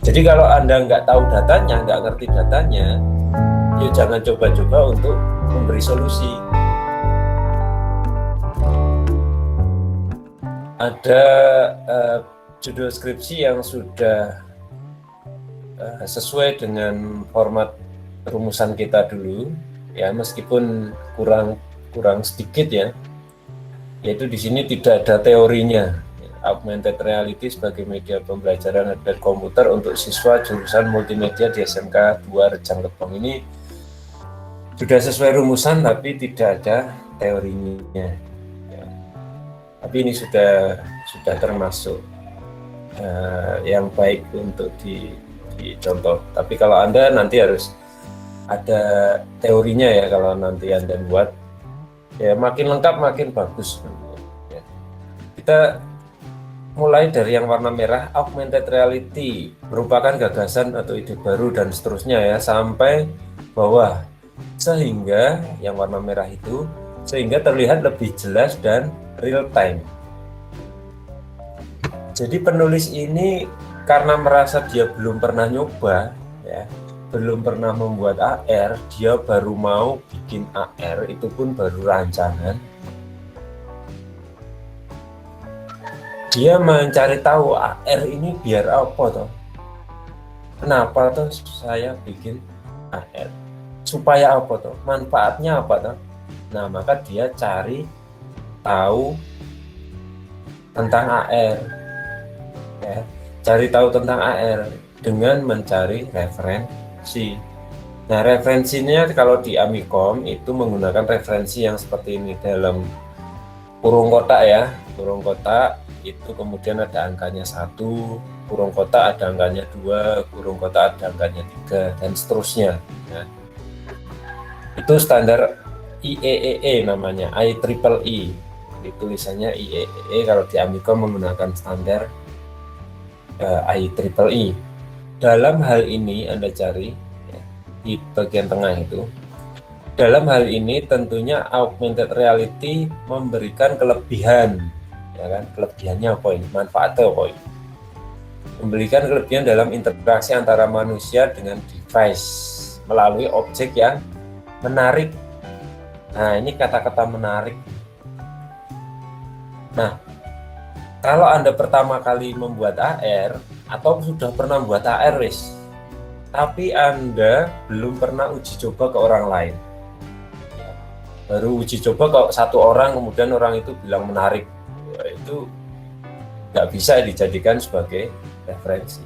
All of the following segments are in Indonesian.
Jadi kalau Anda nggak tahu datanya, nggak ngerti datanya, ya jangan coba-coba untuk memberi solusi. Ada judul skripsi yang sudah sesuai dengan format rumusan kita dulu, ya meskipun kurang sedikit ya, yaitu di sini tidak ada teorinya. Augmented reality sebagai media pembelajaran hardware komputer untuk siswa jurusan multimedia di SMK 2 Rejang Lebong ini sudah sesuai rumusan tapi tidak ada teorinya. Ya. Tapi ini sudah termasuk yang baik untuk dicontoh. Tapi kalau Anda nanti harus ada teorinya ya, kalau nanti Anda buat, ya makin lengkap makin bagus. Ya. Kita mulai dari yang warna merah, augmented reality merupakan gagasan atau ide baru dan seterusnya ya, sampai bawah, sehingga yang warna merah itu sehingga terlihat lebih jelas dan real time. Jadi penulis ini karena merasa dia belum pernah nyoba ya, belum pernah membuat AR, dia baru mau bikin AR, itu pun baru rancangan. Dia mencari tahu AR ini biar apa toh? Kenapa toh saya bikin AR? Supaya apa toh? Manfaatnya apa toh? Nah, maka dia cari tahu tentang AR. Ya, cari tahu tentang AR dengan mencari referensi. Nah, referensinya kalau di Amikom itu menggunakan referensi yang seperti ini, dalam kurung kotak ya, kurung kotak itu kemudian ada angkanya 1, kurung kotak ada angkanya 2, kurung kotak ada angkanya 3, dan seterusnya ya. Itu standar IEEE namanya, IEEE, tulisannya IEEE. Kalau di Amikom menggunakan standar IEEE. Dalam hal ini Anda cari ya, di bagian tengah itu. Dalam hal ini tentunya augmented reality memberikan kelebihan, ya kan? Kelebihannya apa ini? Manfaatnya apa ini? Memberikan kelebihan dalam interaksi antara manusia dengan device melalui objek yang menarik. Nah, ini kata-kata menarik. Nah, kalau Anda pertama kali membuat AR atau sudah pernah membuat AR tapi Anda belum pernah uji coba ke orang lain, baru uji coba ke satu orang, kemudian orang itu bilang menarik, ya, itu nggak bisa dijadikan sebagai referensi.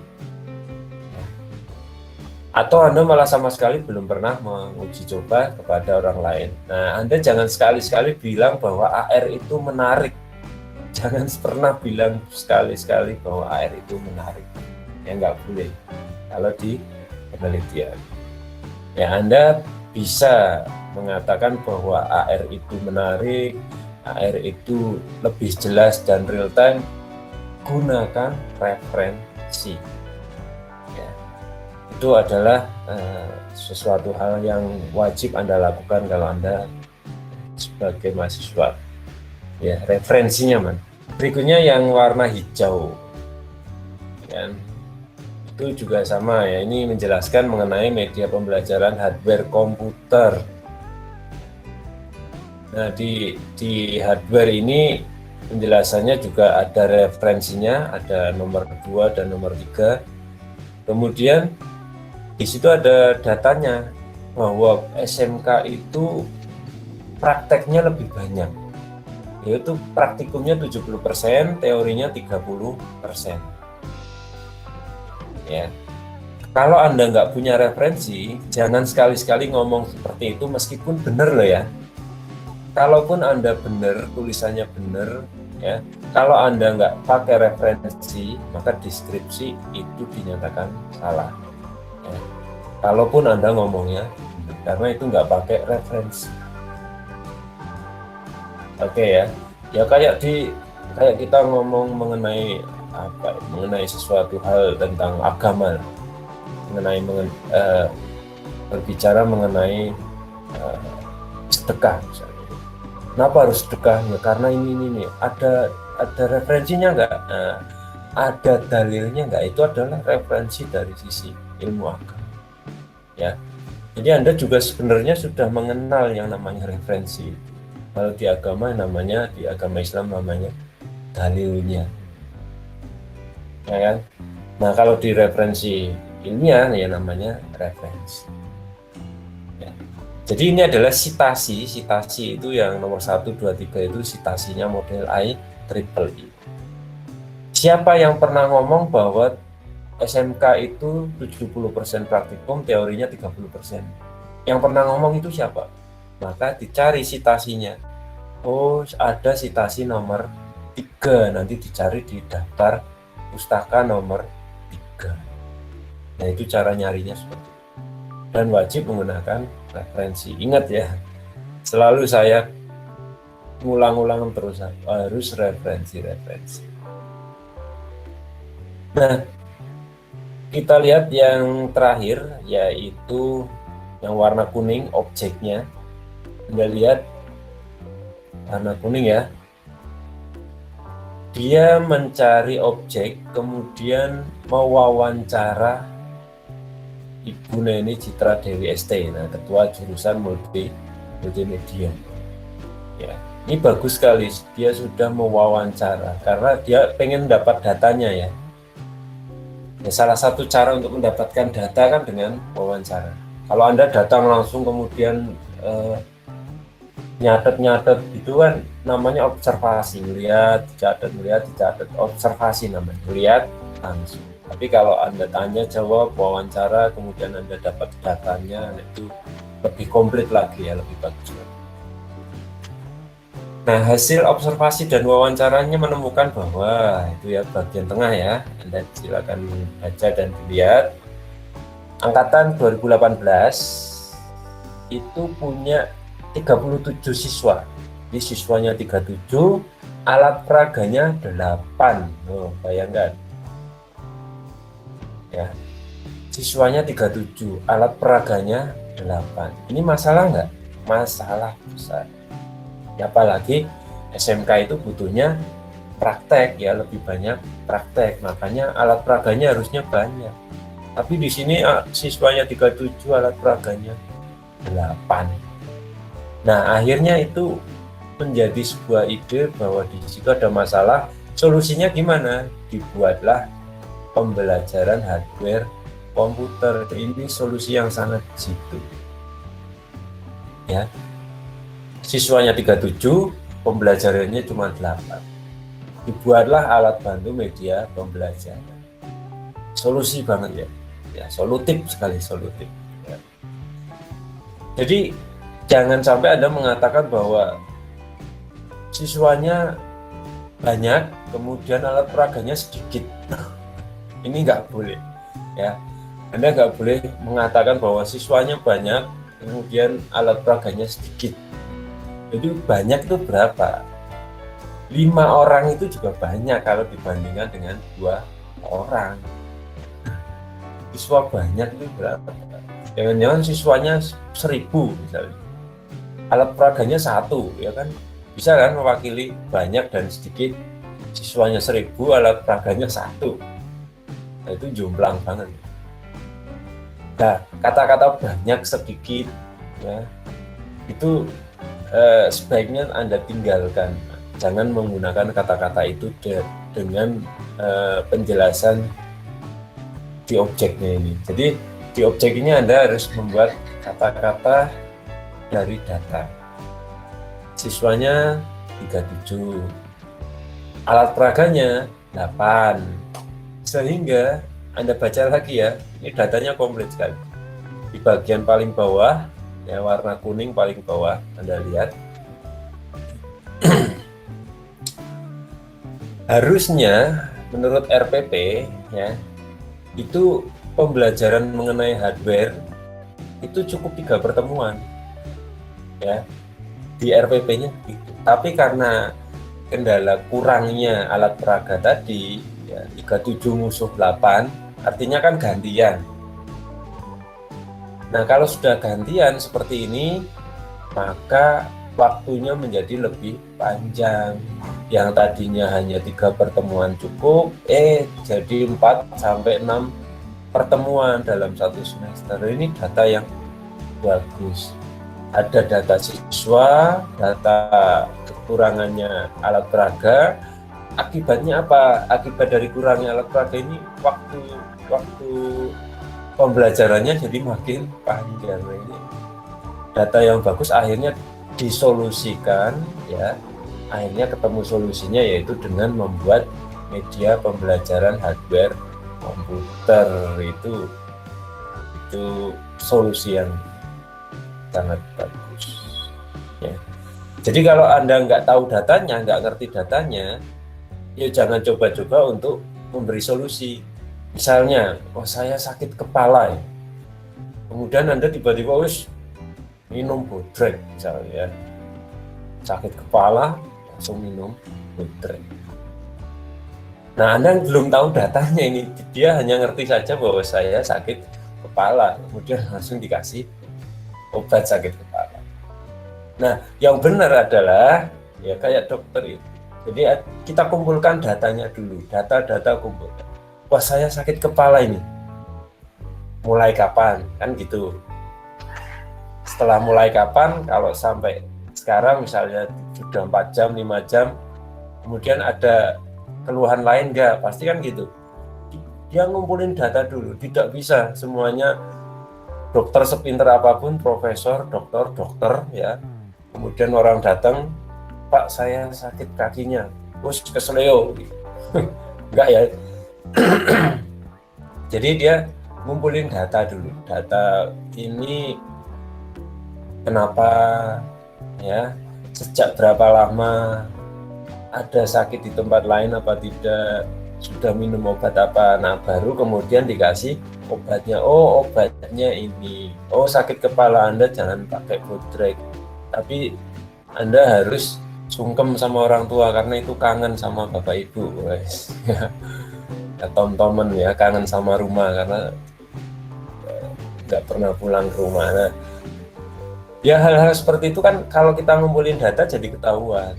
Atau Anda malah sama sekali belum pernah menguji coba kepada orang lain. Nah, Anda jangan sekali-sekali bilang bahwa AR itu menarik. Jangan pernah bilang sekali-sekali bahwa AR itu menarik. Ya nggak boleh kalau di penelitian. Ya, Anda bisa mengatakan bahwa AR itu menarik, AR itu lebih jelas dan real time, gunakan referensi. Ya, itu adalah sesuatu hal yang wajib Anda lakukan kalau Anda sebagai mahasiswa. Ya, referensinya man. Berikutnya yang warna hijau, ya, itu juga sama ya. Ini menjelaskan mengenai media pembelajaran hardware komputer. Nah, di hardware ini penjelasannya juga ada referensinya, ada nomor 2 dan nomor 3. Kemudian di situ ada datanya bahwa SMK itu prakteknya lebih banyak, yaitu praktikumnya 70%, teorinya 30%. Ya. Kalau Anda nggak punya referensi, jangan sekali-sekali ngomong seperti itu meskipun benar loh ya. Kalaupun Anda benar, tulisannya benar, ya. Kalau Anda nggak pakai referensi, maka deskripsi itu dinyatakan salah. Ya. Kalaupun Anda ngomongnya, karena itu nggak pakai referensi. Oke ya, ya kayak kita ngomong mengenai apa? Mengenai sesuatu hal tentang agama, mengenai berbicara mengenai sedekah misalnya. Kenapa harus sedekah? Ya karena ini ada referensinya nggak? Nah, ada dalilnya nggak, itu adalah referensi dari sisi ilmu agama. Ya, jadi Anda juga sebenarnya sudah mengenal yang namanya referensi. Kalau di agama namanya, di agama Islam namanya dalilnya, ya kan? Nah, kalau di referensi ilmiah ya namanya referensi. Ya. Jadi ini adalah sitasi. Sitasi itu yang nomor 1, 2, 3 itu sitasinya model IEEE. Siapa yang pernah ngomong bahwa SMK itu 70% praktikum, teorinya 30%? Yang pernah ngomong itu siapa? Maka dicari sitasinya. Oh, ada sitasi nomor 3, nanti dicari di daftar pustaka nomor 3. Nah, itu cara nyarinya seperti itu. Dan wajib menggunakan referensi. Ingat ya, selalu saya ngulang-ulang terus, harus referensi. Nah, kita lihat yang terakhir, yaitu yang warna kuning, objeknya. Anda lihat warna kuning ya. Dia mencari objek, kemudian mewawancara Ibu Neni Citra Dewi ST, nah, ketua jurusan multimedia. Ya, ini bagus sekali. Dia sudah mewawancara karena dia pengen dapat datanya ya. Ya, salah satu cara untuk mendapatkan data kan dengan wawancara. Kalau Anda datang langsung kemudian nyatet itu kan namanya observasi, melihat, dicatat, observasi namanya, melihat langsung. Tapi kalau Anda tanya jawab, wawancara, kemudian Anda dapat datanya, itu lebih komplit lagi ya, lebih bagus lagi. Nah, hasil observasi dan wawancaranya menemukan bahwa itu ya bagian tengah ya, Anda silakan baca dan dilihat. Angkatan 2018 itu punya 37 siswa. Jadi siswanya 37, alat peraganya 8. Oh, bayangkan. Ya. Siswanya 37, alat peraganya 8. Ini masalah nggak? Masalah besar. Ya, apalagi SMK itu butuhnya praktek ya, lebih banyak praktek, makanya alat peraganya harusnya banyak. Tapi di sini siswanya 37, alat peraganya 8. Nah, akhirnya itu menjadi sebuah ide bahwa di situ ada masalah. Solusinya gimana? Dibuatlah pembelajaran hardware komputer. Ini solusi yang sangat jitu. Ya. Siswanya 37, pembelajarannya cuma 8. Dibuatlah alat bantu media pembelajaran. Solusi banget ya. Ya, solutif sekali, solutif. Ya. Jadi jangan sampai Anda mengatakan bahwa siswanya banyak, kemudian alat peraganya sedikit. Ini nggak boleh. Ya, Anda nggak boleh mengatakan bahwa siswanya banyak, kemudian alat peraganya sedikit. Jadi banyak itu berapa? 5 orang itu juga banyak kalau dibandingkan dengan 2 orang. Siswa banyak itu berapa? Jangan-jangan siswanya 1000 misalnya. Alat peraganya 1, ya kan? Bisa kan mewakili banyak dan sedikit. Siswanya 1000, alat peraganya 1. Nah, itu jomplang banget. Nah, kata-kata banyak sedikit ya, itu sebaiknya Anda tinggalkan. Jangan menggunakan kata-kata itu dengan penjelasan di objeknya ini. Jadi di objek ini Anda harus membuat kata-kata dari data. Siswanya 37, alat peraganya 8. Sehingga Anda baca lagi ya, ini datanya komplit sekali. Di bagian paling bawah, ya warna kuning paling bawah, Anda lihat. Harusnya menurut RPP ya, itu pembelajaran mengenai hardware itu cukup 3 pertemuan ya di RPP-nya gitu. Tapi karena kendala kurangnya alat peraga tadi ya, 37 musuh 8, artinya kan gantian. Nah, kalau sudah gantian seperti ini, maka waktunya menjadi lebih panjang. Yang tadinya hanya 3 pertemuan cukup, jadi 4 sampai 6 pertemuan dalam satu semester. Ini data yang bagus. Ada data siswa, data kekurangannya alat peraga. Akibatnya apa? Akibat dari kurangnya alat peraga ini waktu pembelajarannya jadi makin panjang. Ini data yang bagus, akhirnya disolusikan, ya. Akhirnya ketemu solusinya, yaitu dengan membuat media pembelajaran hardware komputer. Itu solusi yang sangat bagus, ya. Jadi kalau Anda nggak tahu datanya, nggak ngerti datanya, ya jangan coba-coba untuk memberi solusi. Misalnya, saya sakit kepala, ya. Kemudian Anda tiba-tiba minum bodrek misalnya, sakit kepala langsung minum bodrek. Nah, Anda belum tahu datanya ini, dia hanya ngerti saja bahwa saya sakit kepala, kemudian langsung dikasih obat sakit kepala. Nah, yang benar adalah ya kayak dokter itu. Jadi kita kumpulkan datanya dulu, data kumpulkan. Wah, saya sakit kepala ini. Mulai kapan? Kan gitu. Setelah mulai kapan, kalau sampai sekarang misalnya sudah 4 jam, 5 jam, kemudian ada keluhan lain enggak? Pasti kan gitu. Dia ngumpulin data dulu, tidak bisa semuanya dokter sepinter apapun, profesor, dokter, ya. Kemudian orang datang, Pak, saya sakit kakinya, kesleo. Enggak ya. Jadi dia ngumpulin data dulu. Data ini kenapa, ya, sejak berapa lama, ada sakit di tempat lain apa tidak, sudah minum obat apa. Nah, baru kemudian dikasih obatnya. Oh, obatnya ini. Oh, sakit kepala Anda jangan pakai bodrek, tapi Anda harus sungkem sama orang tua karena itu kangen sama bapak ibu, guys. Ya, tom-tomen ya, kangen sama rumah karena nggak pernah pulang ke rumah. Nah, ya hal-hal seperti itu kan kalau kita ngumpulin data jadi ketahuan.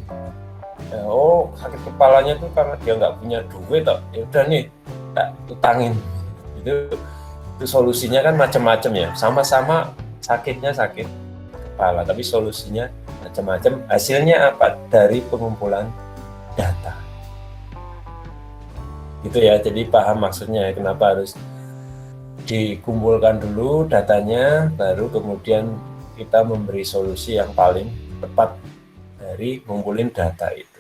Ya, oh, sakit kepalanya tuh karena dia nggak punya duit, toh. Ya udah nih, tak utangin. Itu solusinya kan macam-macam ya. Sama-sama sakitnya sakit kepala, tapi solusinya macam-macam. Hasilnya apa? Dari pengumpulan data. Gitu ya. Jadi paham maksudnya kenapa harus dikumpulkan dulu datanya, baru kemudian kita memberi solusi yang paling tepat dari ngumpulin data itu.